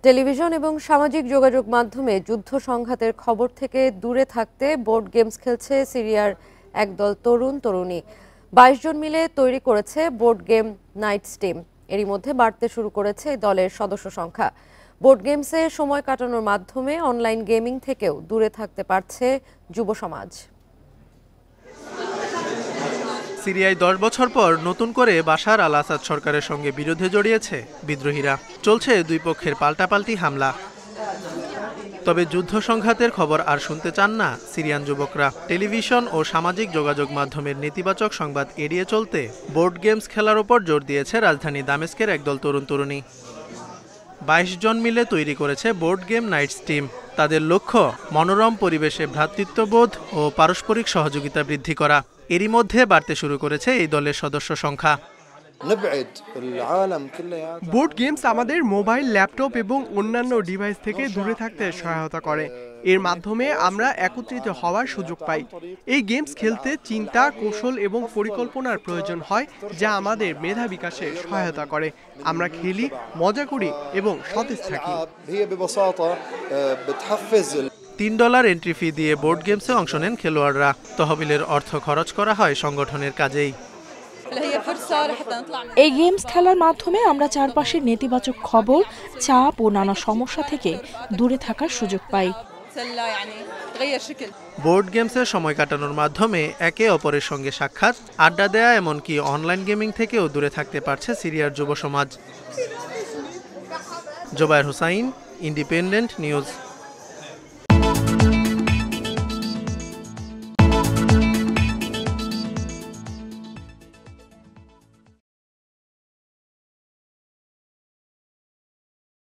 Television এবং সামাজিক যোগাযোগ মাধ্যমে যুদ্ধ সংঘাতের খবর থেকে দূরে থাকতে বোর্ড গেমস খেলছে সিরিয়ার একদল তরুণ তরুণী। 22 জন মিলে তৈরি করেছে বোর্ড গেম নাইটস টিম। এরই মধ্যে বাড়তে শুরু করেছে এই দলের সদস্য সংখ্যা। বোর্ড গেমসে সময় কাটানোর মাধ্যমে অনলাইন গেমিং থেকেও দূরে থাকতে পারছে যুব সমাজ। সিরিয়ায় 10 বছর পর নতুন করে বাশার আল আসাদ সরকারের সঙ্গে বিরোধে জড়িয়েছে বিদ্রোহীরা। চলছে দুই পক্ষের পাল্টাপাল্টি হামলা। তবে যুদ্ধ সংঘাতের খবর আর শুনতে চান না সিরিয়ান যুবকরা। টেলিভিশন ও সামাজিক যোগাযোগ মাধ্যমের নেতিবাচক সংবাদ এড়িয়ে চলতে বোর্ড গেমস খেলার ওপর জোর দিয়েছে রাজধানী দামেস্কের একদল তরুণ তরুণী। 22 জন মিলে তৈরি করেছে বোর্ড গেম নাইটস টিম। তাদের লক্ষ্য মনোরম পরিবেশে ভ্রাতৃত্ববোধ ও পারস্পরিক সহযোগিতা বৃদ্ধি করা। এরই মধ্যে বাড়তে শুরু করেছে এই দলের সদস্য সংখ্যা। বোর্ড গেমস আমাদের মোবাইল, ল্যাপটপ এবং অন্যান্য ডিভাইস থেকে দূরে থাকতে সহায়তা করে। এর মাধ্যমে আমরা একত্রিত হওয়ার সুযোগ পাই। এই গেমস খেলতে চিন্তা, কৌশল এবং পরিকল্পনার প্রয়োজন হয়, যা আমাদের মেধা বিকাশে সহায়তা করে। আমরা খেলি, মজা করি এবং সতেজ থাকি। $3 এন্ট্রি ফি দিয়ে বোর্ড গেমসে অংশ নেন খেলোয়াড়রা। তহবিলের অর্থ খরচ করা হয় সংগঠনের কাজেই। এই গেমস খেলার মাধ্যমে আমরা চারপাশের নেতিবাচক খবর, চাপ ও নানা সমস্যা থেকে দূরে থাকার সুযোগ পাই। বোর্ড গেমসে সময় কাটানোর মাধ্যমে একে অপরের সঙ্গে সাক্ষাৎ, আড্ডা দেয়া, এমনকি অনলাইন গেমিং থেকেও দূরে থাকতে পারছে সিরিয়ার যুব সমাজ। Zobayer Hossain, Independent news.